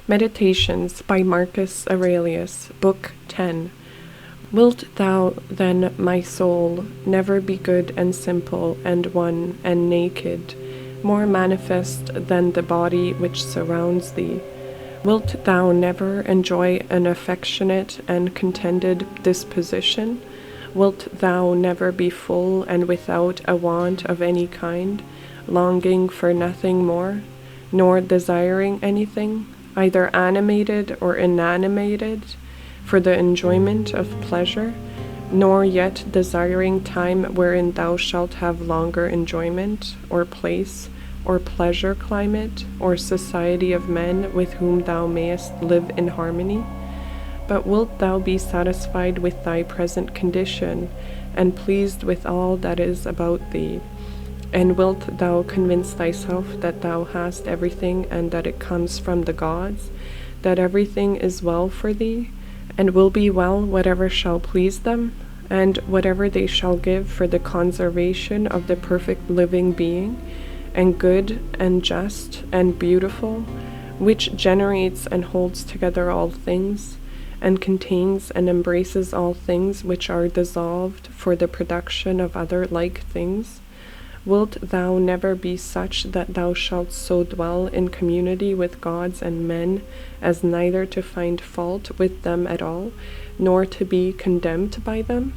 Meditations by Marcus Aurelius, Book 10. Wilt thou then, my soul, never be good and simple and one and naked, more manifest than the body which surrounds thee? Wilt thou never enjoy an affectionate and contented disposition? Wilt thou never be full and without a want of any kind, longing for nothing more, nor desiring anything, either animated or inanimated, for the enjoyment of pleasure, nor yet desiring time wherein thou shalt have longer enjoyment, or place, or pleasure climate, or society of men with whom thou mayest live in harmony? But wilt thou be satisfied with thy present condition, and pleased with all that is about thee? And wilt thou convince thyself that thou hast everything, and that it comes from the gods, that everything is well for thee, and will be well whatever shall please them, and whatever they shall give for the conservation of the perfect living being, and good, and just, and beautiful, which generates and holds together all things, and contains and embraces all things which are dissolved for the production of other like things? Wilt thou never be such that thou shalt so dwell in community with gods and men as neither to find fault with them at all, nor to be condemned by them?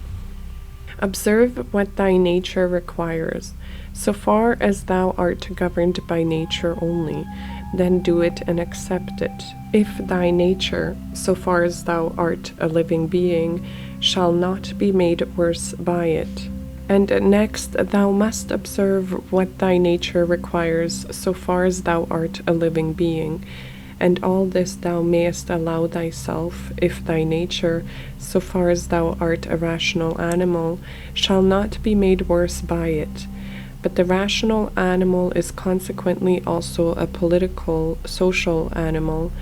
Observe what thy nature requires. So far as thou art governed by nature only, then do it and accept it. If thy nature, so far as thou art a living being, shall not be made worse by it. And next thou must observe what thy nature requires, so far as thou art a living being, and all this thou mayest allow thyself, if thy nature, so far as thou art a rational animal, shall not be made worse by it. But the rational animal is consequently also a political, social animal.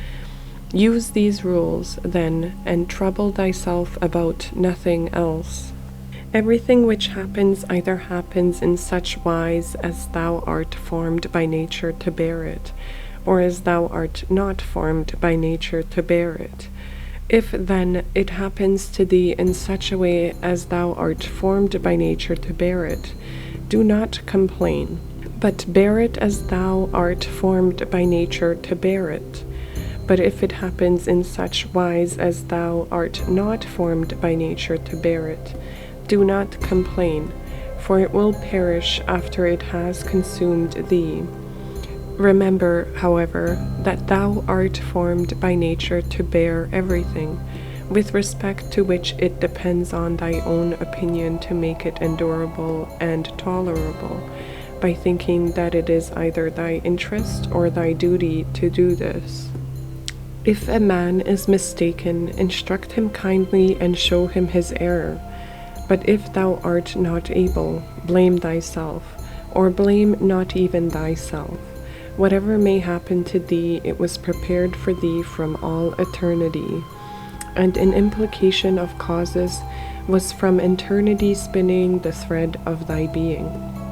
Use these rules, then, and trouble thyself about nothing else. Everything which happens either happens in such wise as thou art formed by nature to bear it, or as thou art not formed by nature to bear it. If then it happens to thee in such a way as thou art formed by nature to bear it, do not complain, but bear it as thou art formed by nature to bear it. But if it happens in such wise as thou art not formed by nature to bear it, do not complain, for it will perish after it has consumed thee. Remember, however, that thou art formed by nature to bear everything, with respect to which it depends on thy own opinion to make it endurable and tolerable, by thinking that it is either thy interest or thy duty to do this. If a man is mistaken, instruct him kindly and show him his error. But if thou art not able, blame thyself, or blame not even thyself. Whatever may happen to thee, it was prepared for thee from all eternity. And an implication of causes was from eternity spinning the thread of thy being.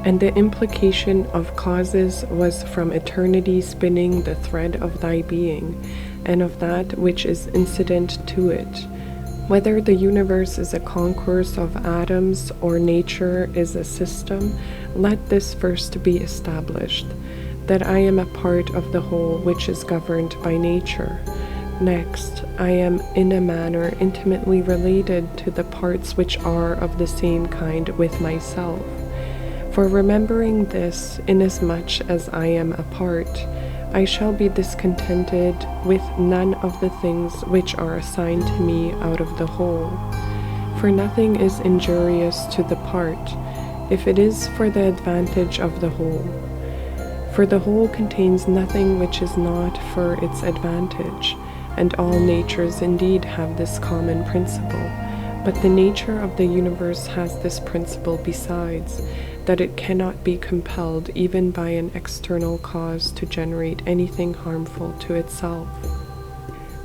And the implication of causes was from eternity spinning the thread of thy being, and of that which is incident to it. Whether the universe is a concourse of atoms or nature is a system, let this first be established, that I am a part of the whole which is governed by nature. Next, I am in a manner intimately related to the parts which are of the same kind with myself. For remembering this, inasmuch as I am a part, I shall be discontented with none of the things which are assigned to me out of the whole. For nothing is injurious to the part, if it is for the advantage of the whole. For the whole contains nothing which is not for its advantage, and all natures indeed have this common principle. But the nature of the universe has this principle besides, that it cannot be compelled even by an external cause to generate anything harmful to itself.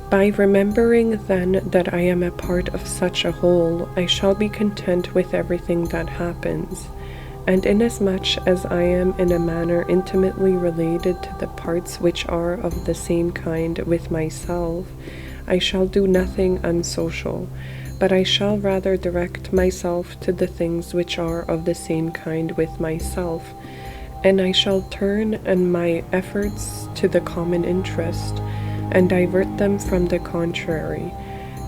By remembering then that I am a part of such a whole, I shall be content with everything that happens. And inasmuch as I am in a manner intimately related to the parts which are of the same kind with myself, I shall do nothing unsocial, but I shall rather direct myself to the things which are of the same kind with myself, and I shall turn and my efforts to the common interest, and divert them from the contrary.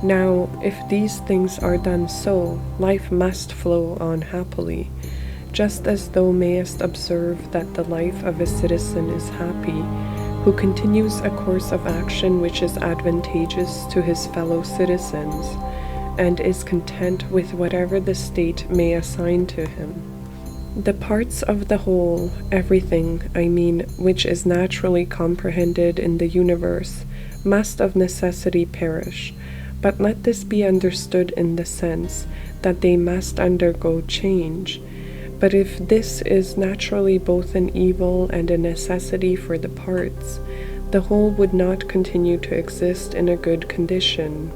Now, if these things are done so, life must flow on happily, just as thou mayest observe that the life of a citizen is happy, who continues a course of action which is advantageous to his fellow citizens, and is content with whatever the state may assign to him. The parts of the whole, everything, I mean, which is naturally comprehended in the universe, must of necessity perish, but let this be understood in the sense that they must undergo change. But if this is naturally both an evil and a necessity for the parts, the whole would not continue to exist in a good condition,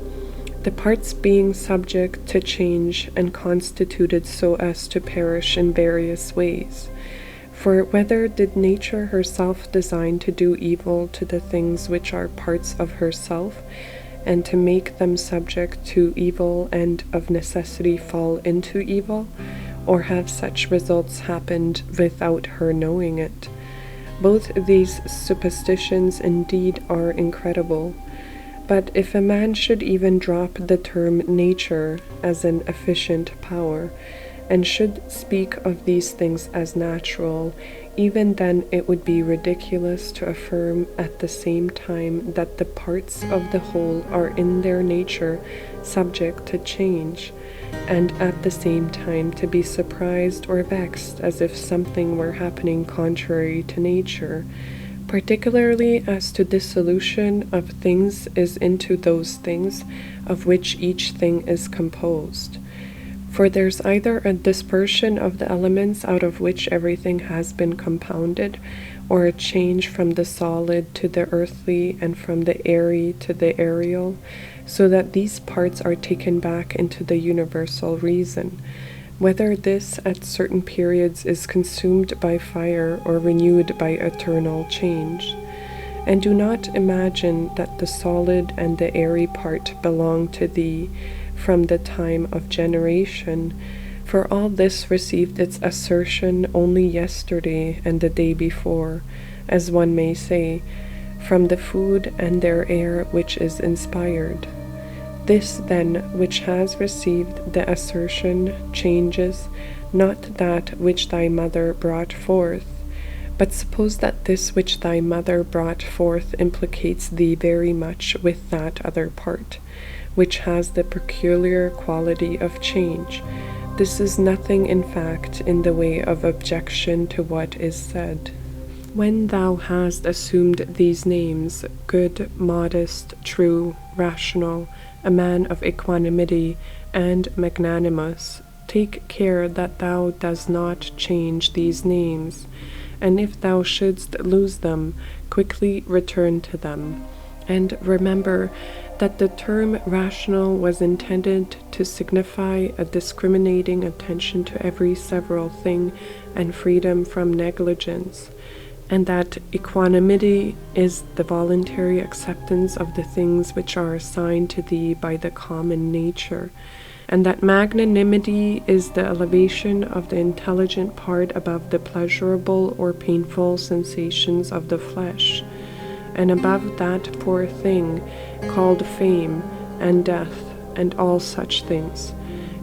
the parts being subject to change and constituted so as to perish in various ways. For whether did nature herself design to do evil to the things which are parts of herself, and to make them subject to evil and of necessity fall into evil, or have such results happened without her knowing it? Both these suppositions indeed are incredible. But if a man should even drop the term nature as an efficient power, and should speak of these things as natural, even then it would be ridiculous to affirm at the same time that the parts of the whole are in their nature subject to change, and at the same time to be surprised or vexed as if something were happening contrary to nature, particularly as to dissolution of things is into those things of which each thing is composed. For there's either a dispersion of the elements out of which everything has been compounded, or a change from the solid to the earthly and from the airy to the aerial, so that these parts are taken back into the universal reason, whether this at certain periods is consumed by fire or renewed by eternal change. And do not imagine that the solid and the airy part belong to thee from the time of generation, for all this received its assertion only yesterday and the day before, as one may say, from the food and their air which is inspired. This then which has received the assertion changes not that which thy mother brought forth, but suppose that this which thy mother brought forth implicates thee very much with that other part, which has the peculiar quality of change. This is nothing in fact in the way of objection to what is said. When thou hast assumed these names, good, modest, true, rational, a man of equanimity, and magnanimous, take care that thou dost not change these names, and if thou shouldst lose them, quickly return to them. And remember that the term rational was intended to signify a discriminating attention to every several thing and freedom from negligence, and that equanimity is the voluntary acceptance of the things which are assigned to thee by the common nature, and that magnanimity is the elevation of the intelligent part above the pleasurable or painful sensations of the flesh, and above that poor thing called fame and death and all such things.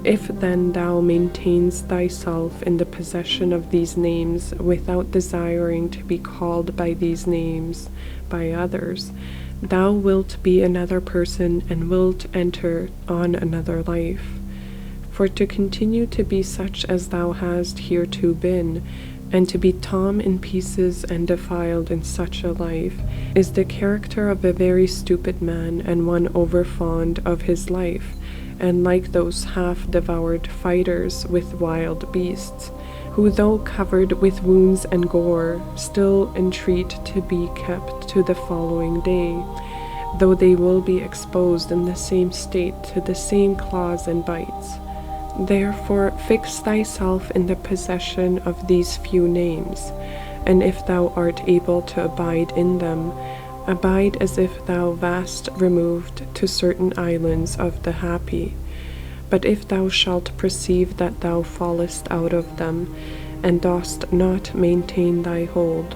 If then thou maintainest thyself in the possession of these names without desiring to be called by these names by others, thou wilt be another person and wilt enter on another life. For to continue to be such as thou hast hereto been, and to be torn in pieces and defiled in such a life, is the character of a very stupid man and one overfond of his life, and like those half-devoured fighters with wild beasts, who though covered with wounds and gore, still entreat to be kept to the following day, though they will be exposed in the same state to the same claws and bites. Therefore fix thyself in the possession of these few names, and if thou art able to abide in them, abide as if thou wast removed to certain islands of the happy. But if thou shalt perceive that thou fallest out of them, and dost not maintain thy hold,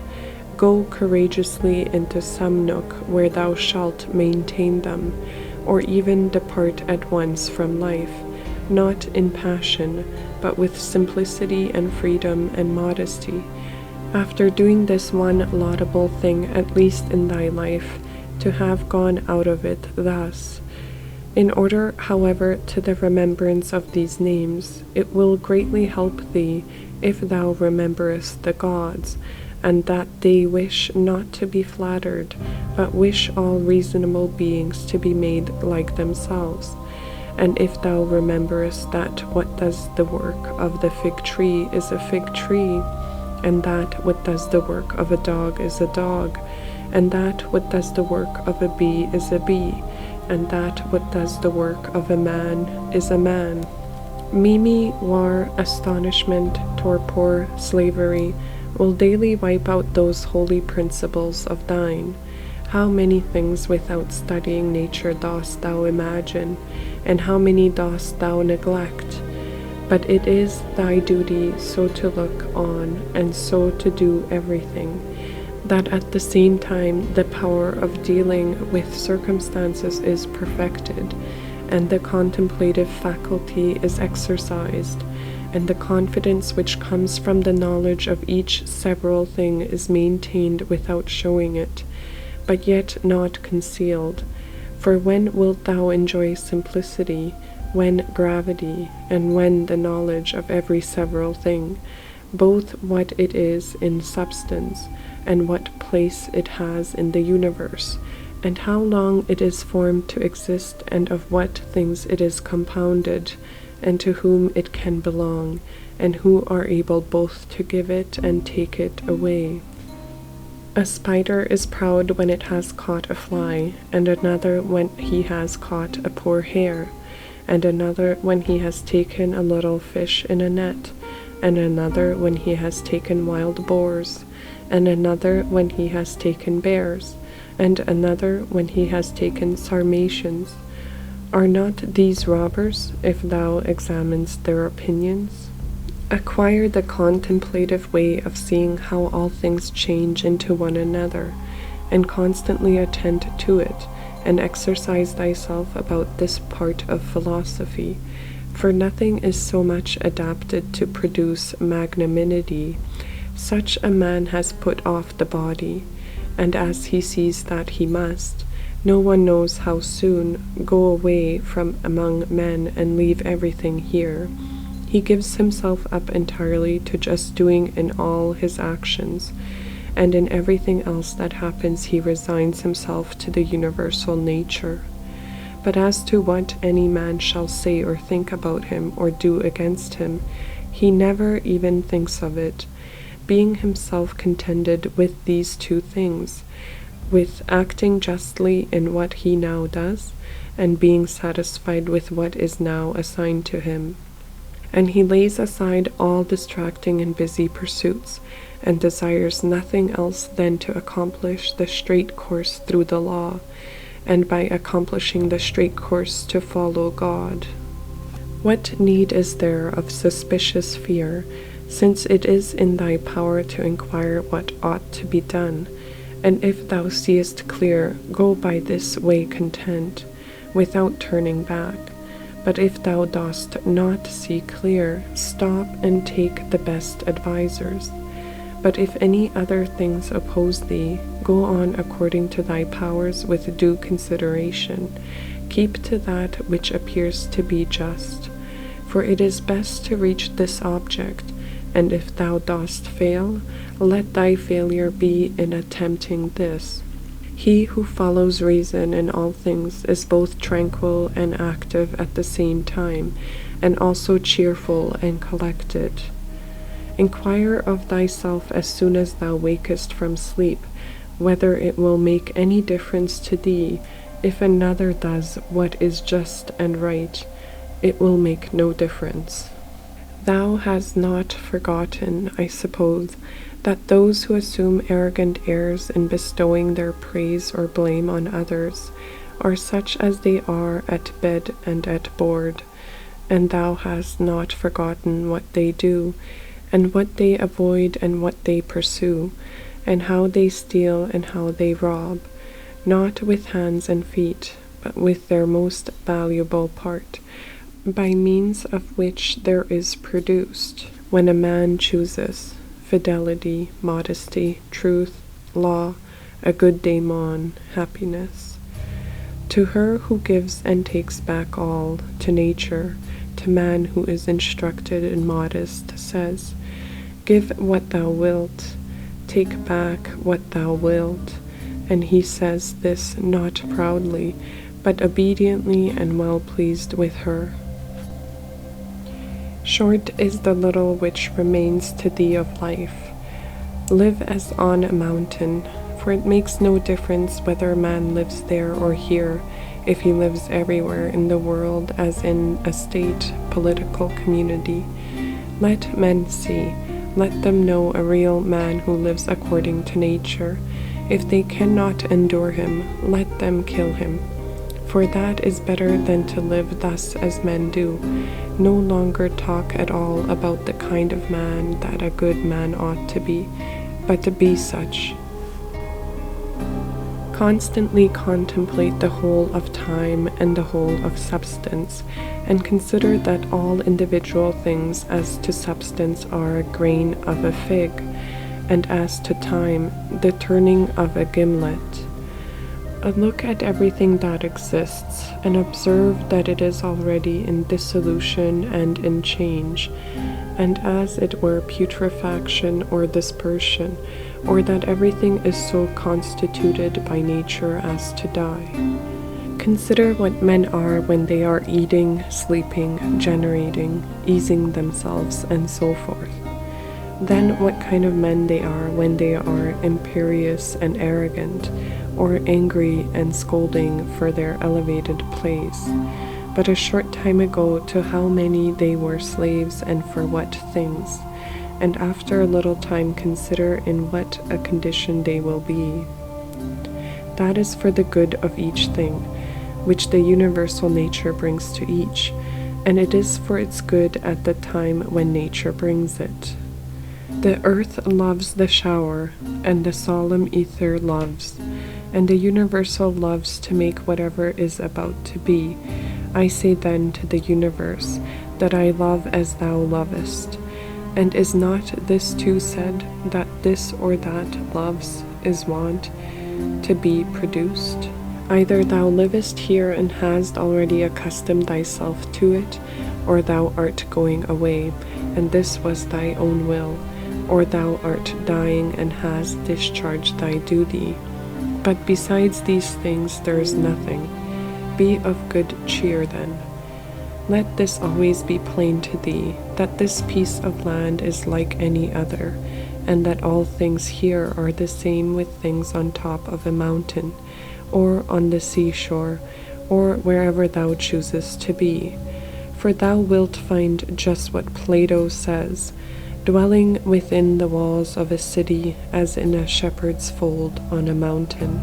go courageously into some nook where thou shalt maintain them, or even depart at once from life, not in passion, but with simplicity and freedom and modesty, after doing this one laudable thing at least in thy life, to have gone out of it thus. In order, however, to the remembrance of these names, it will greatly help thee if thou rememberest the gods, and that they wish not to be flattered, but wish all reasonable beings to be made like themselves. And if thou rememberest that what does the work of the fig tree is a fig tree, and that what does the work of a dog is a dog, and that what does the work of a bee is a bee, and that what does the work of a man is a man. Mimi, war, astonishment, torpor, slavery, will daily wipe out those holy principles of thine. How many things without studying nature dost thou imagine, and how many dost thou neglect? But it is thy duty so to look on, and so to do everything, that at the same time the power of dealing with circumstances is perfected, and the contemplative faculty is exercised, and the confidence which comes from the knowledge of each several thing is maintained without showing it, but yet not concealed. For when wilt thou enjoy simplicity, when gravity, and when the knowledge of every several thing, both what it is in substance, and what place it has in the universe, and how long it is formed to exist, and of what things it is compounded, and to whom it can belong, and who are able both to give it and take it away. A spider is proud when it has caught a fly, and another when he has caught a poor hare, and another when he has taken a little fish in a net, and another when he has taken wild boars, and another when he has taken bears, and another when he has taken sarmatians. Are not these robbers, if thou examinest their opinions? Acquire the contemplative way of seeing how all things change into one another, and constantly attend to it, and exercise thyself about this part of philosophy, for nothing is so much adapted to produce magnanimity. Such a man has put off the body, and as he sees that he must, no one knows how soon, go away from among men and leave everything here. He gives himself up entirely to just doing in all his actions, and in everything else that happens he resigns himself to the universal nature. But as to what any man shall say or think about him or do against him, he never even thinks of it, being himself contented with these two things, with acting justly in what he now does, and being satisfied with what is now assigned to him. And he lays aside all distracting and busy pursuits, and desires nothing else than to accomplish the straight course through the law, and by accomplishing the straight course to follow God. What need is there of suspicious fear, since it is in thy power to inquire what ought to be done? And if thou seest clear, go by this way content, without turning back. But if thou dost not see clear, stop and take the best advisers. But if any other things oppose thee, go on according to thy powers with due consideration. Keep to that which appears to be just. For it is best to reach this object, and if thou dost fail, let thy failure be in attempting this. He who follows reason in all things is both tranquil and active at the same time, and also cheerful and collected. Inquire of thyself as soon as thou wakest from sleep, whether it will make any difference to thee if another does what is just and right, it will make no difference. Thou hast not forgotten, I suppose, that those who assume arrogant airs in bestowing their praise or blame on others are such as they are at bed and at board, and thou hast not forgotten what they do, and what they avoid and what they pursue, and how they steal and how they rob, not with hands and feet, but with their most valuable part, by means of which there is produced, when a man chooses, fidelity, modesty, truth, law, a good daemon, happiness. To her who gives and takes back all, to nature, to man who is instructed and modest, says, give what thou wilt, take back what thou wilt, and he says this not proudly, but obediently and well pleased with her. Short is the little which remains to thee of life. Live as on a mountain, for it makes no difference whether a man lives there or here, if he lives everywhere in the world as in a state, political community. Let men see, let them know a real man who lives according to nature. If they cannot endure him, let them kill him. For that is better than to live thus as men do, no longer talk at all about the kind of man that a good man ought to be, but to be such. Constantly contemplate the whole of time and the whole of substance, and consider that all individual things as to substance are a grain of a fig, and as to time, the turning of a gimlet. Look at everything that exists, and observe that it is already in dissolution and in change, and as it were putrefaction or dispersion, or that everything is so constituted by nature as to die. Consider what men are when they are eating, sleeping, generating, easing themselves, and so forth. Then what kind of men they are when they are imperious and arrogant, or angry and scolding for their elevated place. But a short time ago to how many they were slaves and for what things, and after a little time consider in what a condition they will be. That is for the good of each thing, which the universal nature brings to each, and it is for its good at the time when nature brings it. The earth loves the shower, and the solemn ether loves, and the universal loves to make whatever is about to be. I say then to the universe, that I love as thou lovest. And is not this too said, that this or that loves is wont to be produced? Either thou livest here and hast already accustomed thyself to it, or thou art going away, and this was thy own will, or thou art dying and hast discharged thy duty. But besides these things there is nothing. Be of good cheer then. Let this always be plain to thee, that this piece of land is like any other, and that all things here are the same with things on top of a mountain, or on the seashore, or wherever thou choosest to be. For thou wilt find just what Plato says, dwelling within the walls of a city as in a shepherd's fold on a mountain.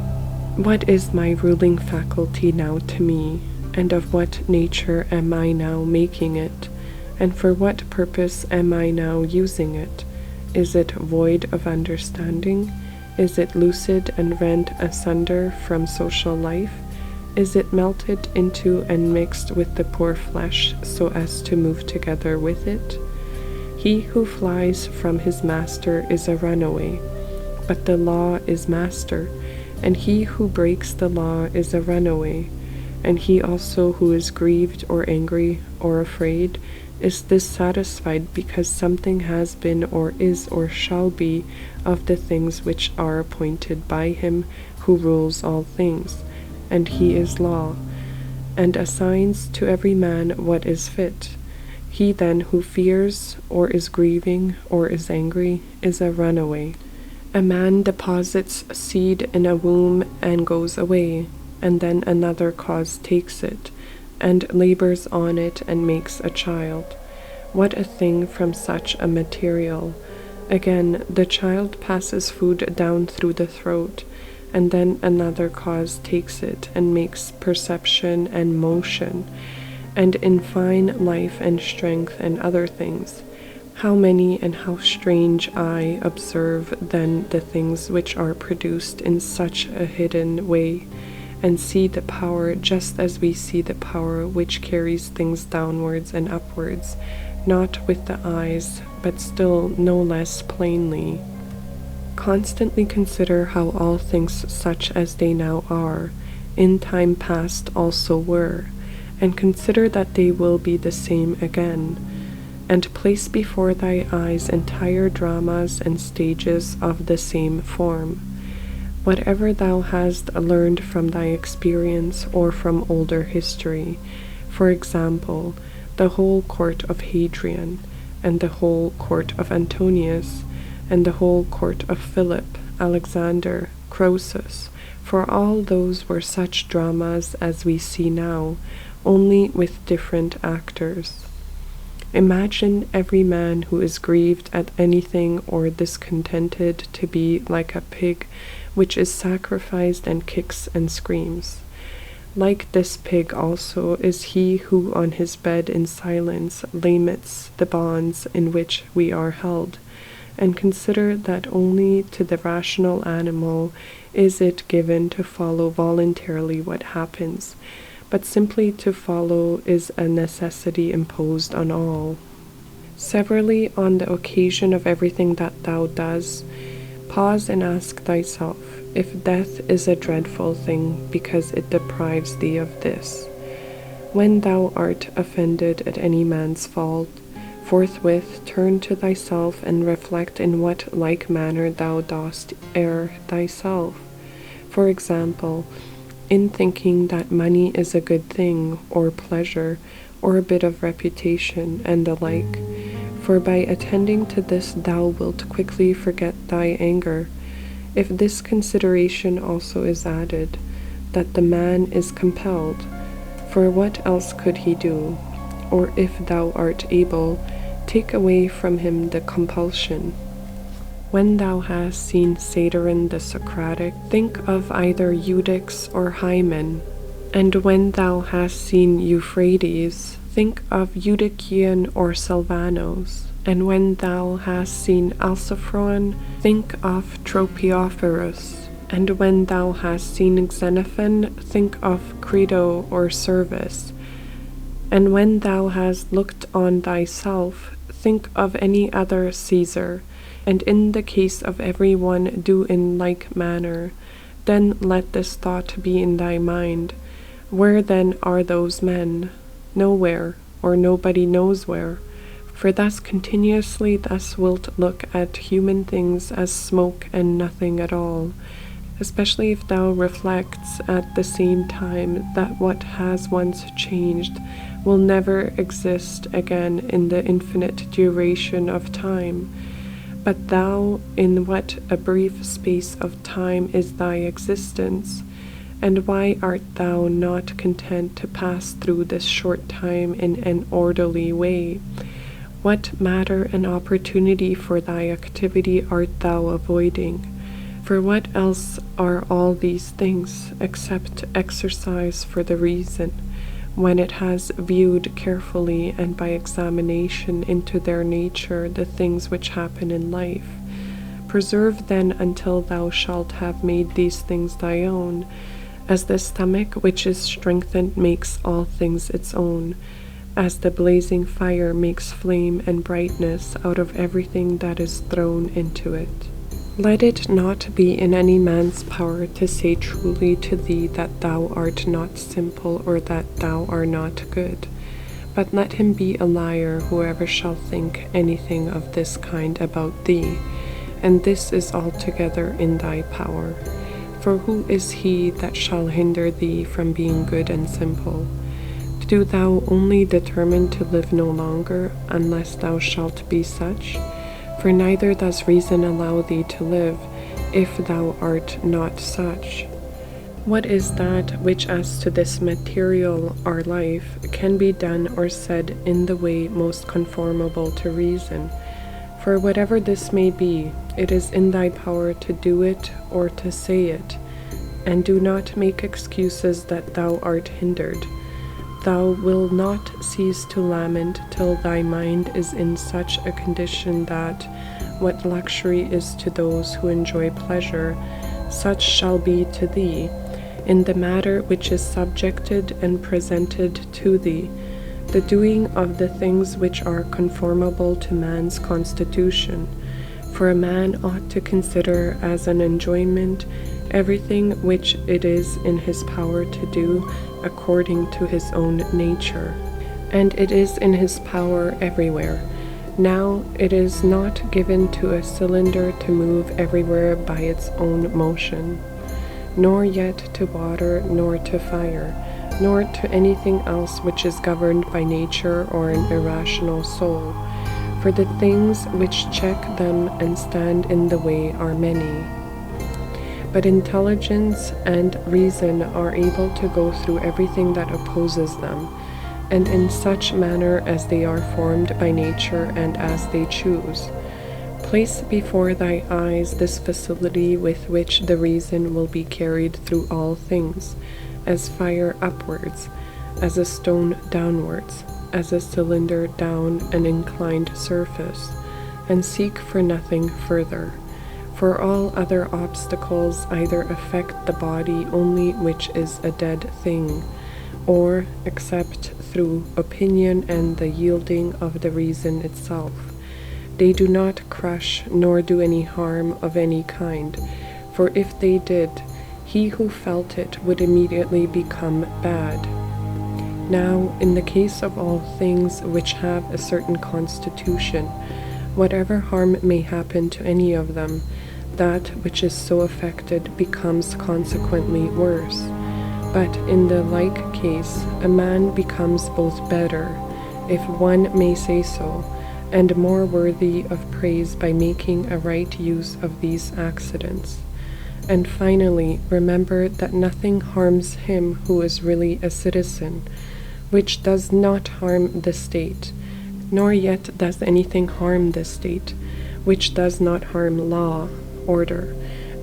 What is my ruling faculty now to me, and of what nature am I now making it, and for what purpose am I now using it? Is it void of understanding? Is it lucid and rent asunder from social life? Is it melted into and mixed with the poor flesh so as to move together with it? He who flies from his master is a runaway, but the law is master, and he who breaks the law is a runaway, and he also who is grieved or angry or afraid is dissatisfied because something has been or is or shall be of the things which are appointed by him who rules all things, and he is law, and assigns to every man what is fit. He then who fears, or is grieving, or is angry, is a runaway. A man deposits seed in a womb and goes away, and then another cause takes it. and labors on it and makes a child. What a thing from such a material! Again, the child passes food down through the throat, and then another cause takes it and makes perception and motion, and in fine life and strength and other things. How many and how strange I observe then the things which are produced in such a hidden way, and see the power just as we see the power which carries things downwards and upwards, not with the eyes, but still no less plainly. Constantly consider how all things such as they now are, in time past also were, and consider that they will be the same again, and place before thy eyes entire dramas and stages of the same form. Whatever thou hast learned from thy experience or from older history, for example, the whole court of Hadrian, and the whole court of Antonius, and the whole court of Philip, Alexander, Croesus, for all those were such dramas as we see now, only with different actors. Imagine every man who is grieved at anything or discontented to be like a pig which is sacrificed and kicks and screams. Like this pig also is he who on his bed in silence laments the bonds in which we are held, and consider that only to the rational animal is it given to follow voluntarily what happens, but simply to follow is a necessity imposed on all. Severally, on the occasion of everything that thou doest, pause and ask thyself, if death is a dreadful thing because it deprives thee of this. When thou art offended at any man's fault, forthwith turn to thyself and reflect in what like manner thou dost err thyself. For example, in thinking that money is a good thing, or pleasure, or a bit of reputation, and the like. For by attending to this thou wilt quickly forget thy anger. If this consideration also is added, that the man is compelled, for what else could he do? Or if thou art able, take away from him the compulsion. When thou hast seen Satyron the Socratic, think of either Eutychus or Hymen, and when thou hast seen Euphrates, think of Eutychian or Silvanos, and when thou hast seen Alciphron, think of Tropiophorus, and when thou hast seen Xenophon, think of Credo or Service, and when thou hast looked on thyself, think of any other Caesar, and in the case of every one do in like manner. Then let this thought be in thy mind. Where then are those men? Nowhere, or nobody knows where. For thus continuously thus wilt look at human things as smoke and nothing at all, especially if thou reflects at the same time that what has once changed will never exist again in the infinite duration of time. But thou, in what a brief space of time is thy existence, and why art thou not content to pass through this short time in an orderly way? What matter and opportunity for thy activity art thou avoiding? For what else are all these things, except exercise for the reason, when it has viewed carefully and by examination into their nature the things which happen in life? Preserve then until thou shalt have made these things thy own, as the stomach which is strengthened makes all things its own, as the blazing fire makes flame and brightness out of everything that is thrown into it. Let it not be in any man's power to say truly to thee that thou art not simple or that thou art not good, but let him be a liar whoever shall think anything of this kind about thee, and this is altogether in thy power. For who is he that shall hinder thee from being good and simple? Do thou only determine to live no longer, unless thou shalt be such? For neither does reason allow thee to live, if thou art not such. What is that which, as to this material, our life, can be done or said in the way most conformable to reason? For whatever this may be, it is in thy power to do it or to say it, and do not make excuses that thou art hindered. Thou wilt not cease to lament till thy mind is in such a condition that, what luxury is to those who enjoy pleasure, such shall be to thee, in the matter which is subjected and presented to thee, the doing of the things which are conformable to man's constitution. For a man ought to consider as an enjoyment everything which it is in his power to do according to his own nature. And it is in his power everywhere. Now it is not given to a cylinder to move everywhere by its own motion, nor yet to water, nor to fire, nor to anything else which is governed by nature or an irrational soul. For the things which check them and stand in the way are many. But intelligence and reason are able to go through everything that opposes them, and in such manner as they are formed by nature and as they choose. Place before thy eyes this facility with which the reason will be carried through all things, as fire upwards, as a stone downwards, as a cylinder down an inclined surface, and seek for nothing further. For all other obstacles either affect the body only, which is a dead thing, or, except through opinion and the yielding of the reason itself, they do not crush nor do any harm of any kind, for if they did, he who felt it would immediately become bad. Now, in the case of all things which have a certain constitution, whatever harm may happen to any of them, that which is so affected becomes consequently worse. But in the like case, a man becomes both better, if one may say so, and more worthy of praise by making a right use of these accidents. And finally, remember that nothing harms him who is really a citizen, which does not harm the state, nor yet does anything harm the state, which does not harm law, order.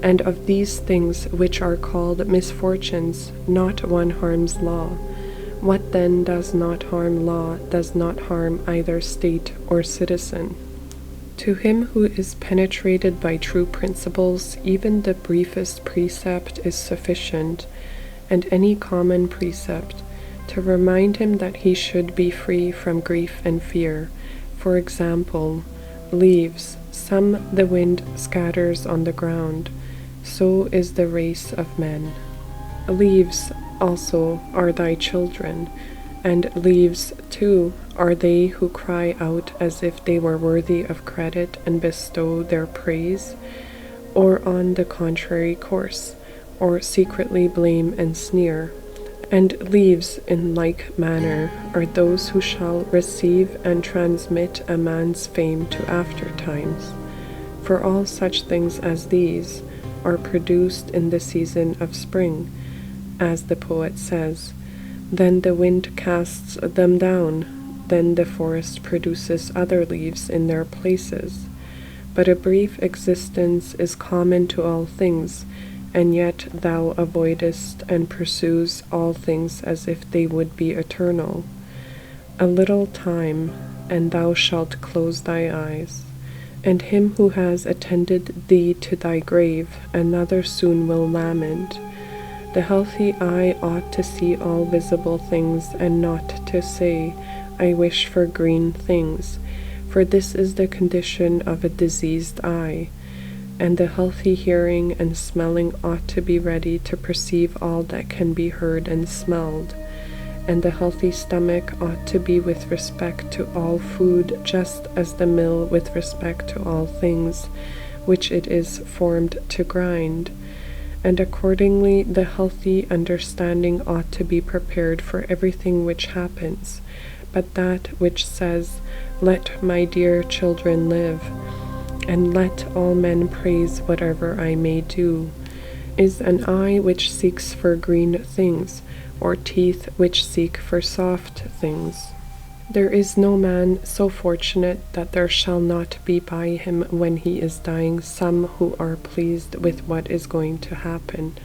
And of these things which are called misfortunes, not one harms law. What then does not harm law does not harm either state or citizen. To him who is penetrated by true principles, even the briefest precept is sufficient, and any common precept, to remind him that he should be free from grief and fear. For example, leaves, some the wind scatters on the ground, so is the race of men. Leaves also are thy children, and leaves too are they who cry out as if they were worthy of credit and bestow their praise, or on the contrary course, or secretly blame and sneer. And leaves in like manner are those who shall receive and transmit a man's fame to after times. For all such things as these are produced in the season of spring, as the poet says, then the wind casts them down, then the forest produces other leaves in their places. But a brief existence is common to all things, and yet thou avoidest and pursues all things as if they would be eternal. A little time, and thou shalt close thy eyes, and him who has attended thee to thy grave, another soon will lament. The healthy eye ought to see all visible things, and not to say, I wish for green things, for this is the condition of a diseased eye. And the healthy hearing and smelling ought to be ready to perceive all that can be heard and smelled. And the healthy stomach ought to be with respect to all food, just as the mill with respect to all things, which it is formed to grind. And accordingly the healthy understanding ought to be prepared for everything which happens, but that which says, Let my dear children live, and let all men praise whatever I may do. Is an eye which seeks for green things, or teeth which seek for soft things? There is no man so fortunate that there shall not be by him when he is dying some who are pleased with what is going to happen.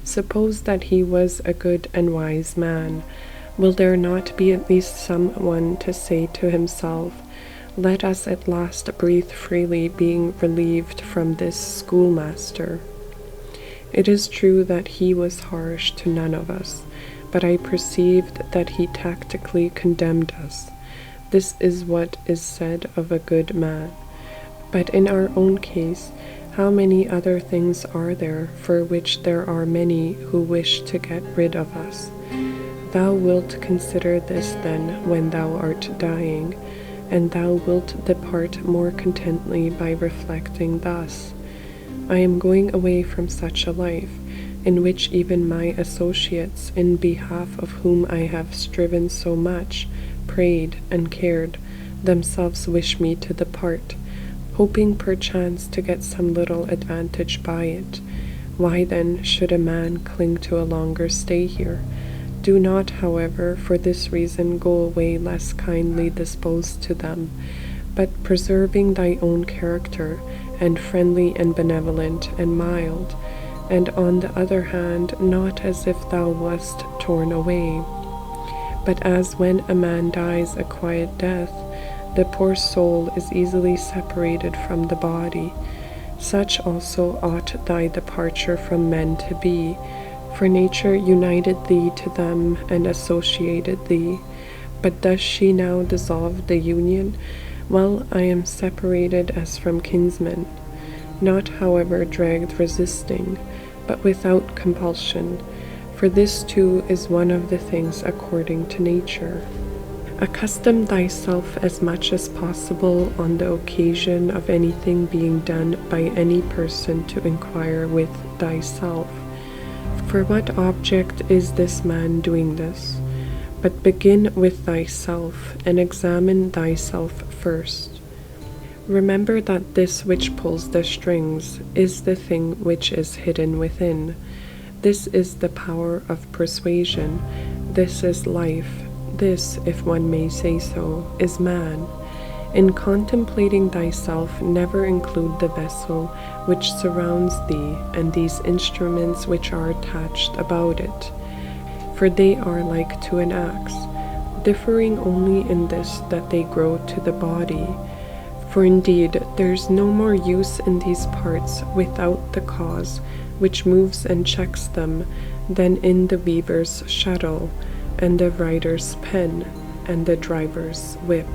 Suppose that he was a good and wise man. Will there not be at least some one to say to himself, "Let us at last breathe freely, being relieved from this schoolmaster"? It is true that he was harsh to none of us, but I perceived that he tactically condemned us. This is what is said of a good man. But in our own case, how many other things are there for which there are many who wish to get rid of us? Thou wilt consider this then when thou art dying, and thou wilt depart more contently by reflecting thus: I am going away from such a life, in which even my associates, in behalf of whom I have striven so much, prayed, and cared, themselves wish me to depart, hoping perchance to get some little advantage by it. Why then should a man cling to a longer stay here? Do not, however, for this reason go away less kindly disposed to them, but preserving thy own character, and friendly and benevolent and mild, and on the other hand not as if thou wast torn away, but as when a man dies a quiet death, the poor soul is easily separated from the body. Such also ought thy departure from men to be, for nature united thee to them and associated thee. But does she now dissolve the union? Well, I am separated as from kinsmen, not however dragged resisting, but without compulsion, for this too is one of the things according to nature. Accustom thyself as much as possible on the occasion of anything being done by any person to inquire with thyself, for what object is this man doing this? But begin with thyself, and examine thyself first. Remember that this which pulls the strings is the thing which is hidden within. This is the power of persuasion. This is life. This, if one may say so, is man. In contemplating thyself, never include the vessel which surrounds thee, and these instruments which are attached about it, for they are like to an axe, differing only in this that they grow to the body. For indeed there is no more use in these parts without the cause which moves and checks them than in the weaver's shuttle, and the writer's pen, and the driver's whip.